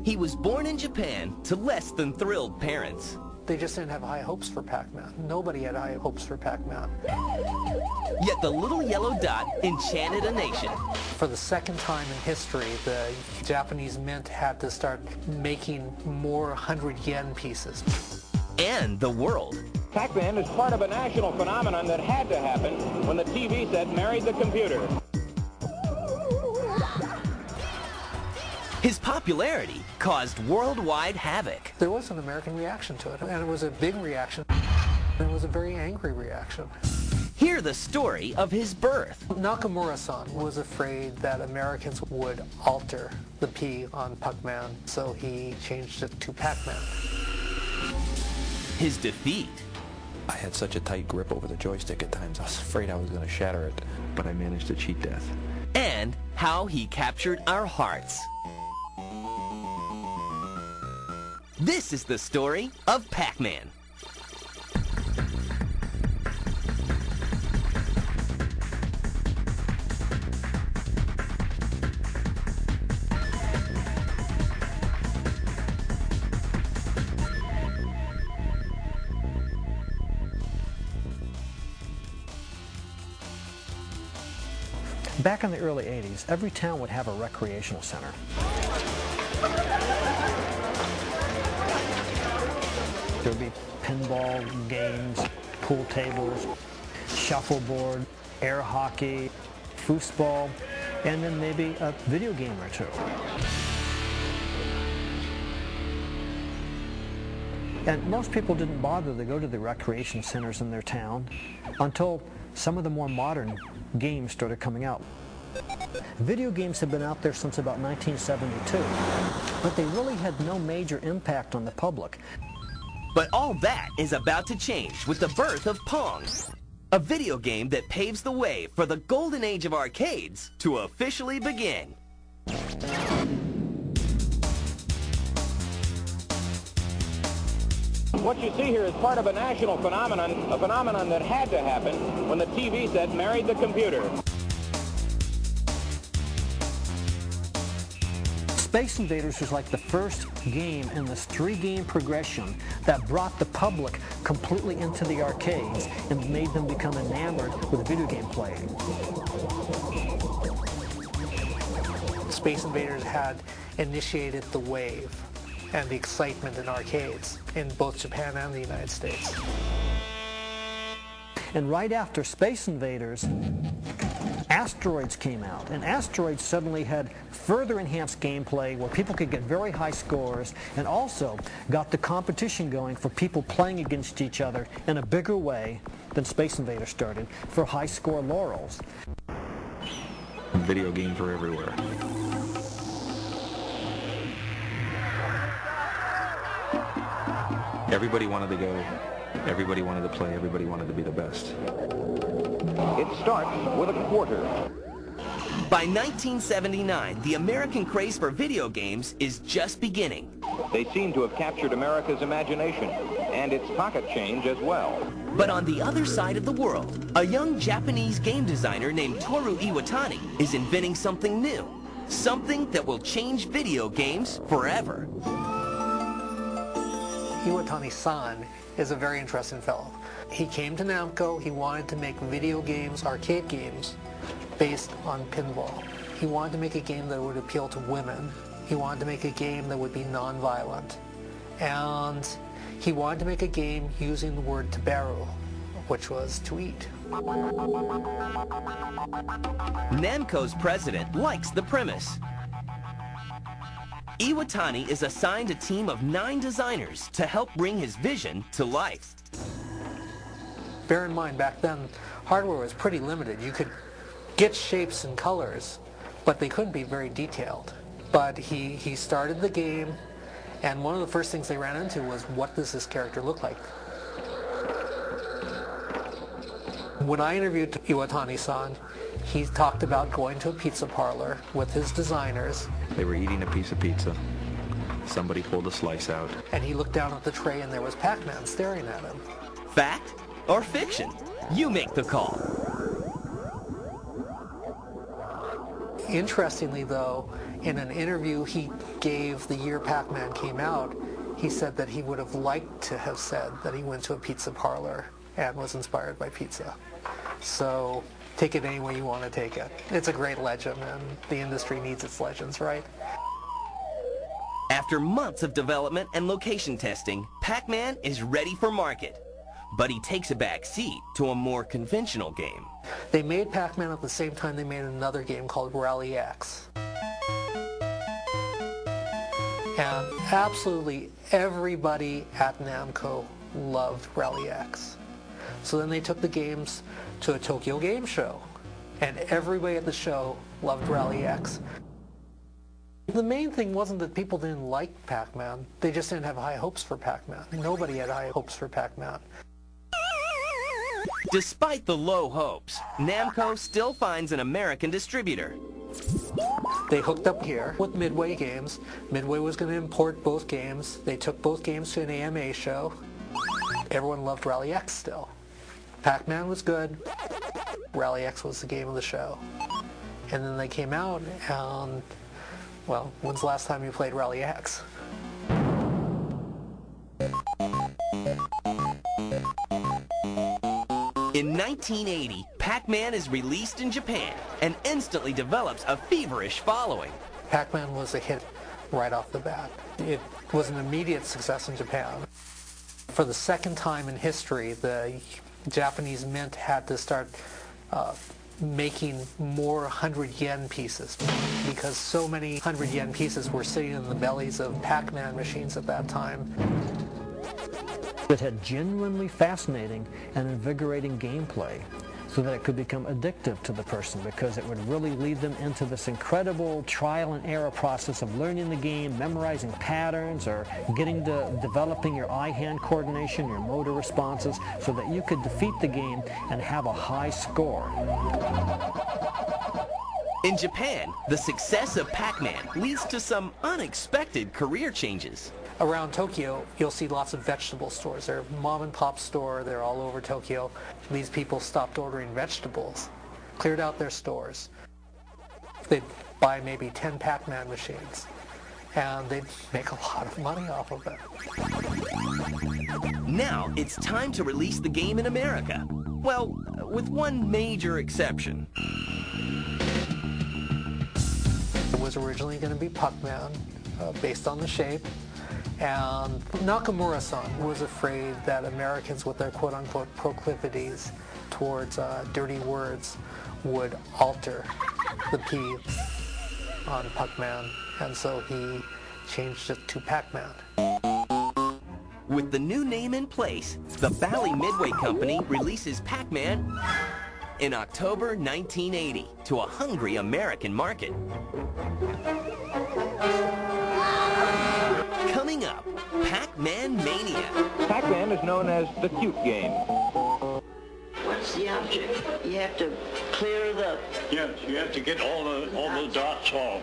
He was born in Japan to less than thrilled parents. They just didn't have high hopes for Pac-Man. Nobody had high hopes for Pac-Man. Yet the little yellow dot enchanted a nation. For the second time in history, the Japanese mint had to start making more 100 yen pieces. And the world. Pac-Man is part of a national phenomenon that had to happen when the TV set married the computer. His popularity caused worldwide havoc. There was an American reaction to it, and it was a big reaction, and it was a very angry reaction. Hear the story of his birth. Nakamura-san was afraid that Americans would alter the P on Pac-Man, so he changed it to Pac-Man. His defeat. I had such a tight grip over the joystick at times, I was afraid I was going to shatter it, but I managed to cheat death. And how he captured our hearts. This is the story of Pac-Man. Back in the early 80s, every town would have a recreational center. There would be pinball games, pool tables, shuffleboard, air hockey, foosball, and then maybe a video game or two. And most people didn't bother to go to the recreation centers in their town until some of the more modern games started coming out. Video games have been out there since about 1972, but they really had no major impact on the public. But all that is about to change with the birth of Pong, a video game that paves the way for the golden age of arcades to officially begin. What you see here is part of a national phenomenon, a phenomenon that had to happen when the TV set married the computer. Space Invaders was like the first game in this three-game progression that brought the public completely into the arcades and made them become enamored with video game playing. Space Invaders had initiated the wave and the excitement in arcades in both Japan and the United States. And right after Space Invaders, Asteroids came out, and Asteroids suddenly had further enhanced gameplay where people could get very high scores, and also got the competition going for people playing against each other in a bigger way than Space Invaders started for high score laurels. Video games were everywhere. Everybody wanted to go, everybody wanted to play, everybody wanted to be the best. It starts with a quarter. By 1979, the American craze for video games is just beginning. They seem to have captured America's imagination and its pocket change as well. But on the other side of the world, a young Japanese game designer named Toru Iwatani is inventing something new. Something that will change video games forever. Iwatani-san is a very interesting fellow. He came to Namco, he wanted to make video games, arcade games, based on pinball. He wanted to make a game that would appeal to women. He wanted to make a game that would be non-violent. And he wanted to make a game using the word taberu, which was to eat. Namco's president likes the premise. Iwatani is assigned a team of 9 designers to help bring his vision to life. Bear in mind, back then, hardware was pretty limited. You could get shapes and colors, but they couldn't be very detailed. But he started the game, and one of the first things they ran into was, what does this character look like? When I interviewed Iwatani-san, he talked about going to a pizza parlor with his designers. They were eating a piece of pizza. Somebody pulled a slice out. And he looked down at the tray and there was Pac-Man staring at him. Fact or fiction? You make the call. Interestingly though, In an interview he gave the year Pac-Man came out, he said that he would have liked to have said that he went to a pizza parlor and was inspired by pizza. So take it any way you want to take it. It's a great legend, and the industry needs its legends, right? After months of development and location testing, Pac-Man is ready for market. But he takes a back seat to a more conventional game. They made Pac-Man at the same time they made another game called Rally X. And absolutely everybody at Namco loved Rally X. So then they took the games to a Tokyo Game Show, and everybody at the show loved Rally X. The main thing wasn't that people didn't like Pac-Man, they just didn't have high hopes for Pac-Man. Nobody had high hopes for Pac-Man. Despite the low hopes, Namco still finds an American distributor. They hooked up here with Midway Games. Midway was going to import both games. They took both games to an AMA show. Everyone loved Rally X still. Pac-Man was good. Rally X was the game of the show. And then they came out and, well, when's the last time you played Rally X? In 1980, Pac-Man is released in Japan and instantly develops a feverish following. Pac-Man was a hit right off the bat. It was an immediate success in Japan. For the second time in history, the Japanese mint had to start making more 100 yen pieces because so many 100 yen pieces were sitting in the bellies of Pac-Man machines at that time. It had genuinely fascinating and invigorating gameplay so that it could become addictive to the person because it would really lead them into this incredible trial and error process of learning the game, memorizing patterns, or getting to developing your eye-hand coordination, your motor responses, so that you could defeat the game and have a high score. In Japan, the success of Pac-Man leads to some unexpected career changes. Around Tokyo, you'll see lots of vegetable stores. They're mom and pop store, they're all over Tokyo. These people stopped ordering vegetables, cleared out their stores. They'd buy maybe 10 Pac-Man machines, and they'd make a lot of money off of it. Now it's time to release the game in America. Well, with one major exception. It was originally going to be Pac-Man, based on the shape. And Nakamura-san was afraid that Americans with their quote-unquote proclivities towards dirty words would alter the P on Pac-Man, and so he changed it to Pac-Man. With the new name in place, the Bally Midway Company releases Pac-Man in October 1980 to a hungry American market. Coming up, Pac-Man Mania. Pac-Man is known as the cute game. What's the object? You have to clear the... Yes, you have to get all the dots off.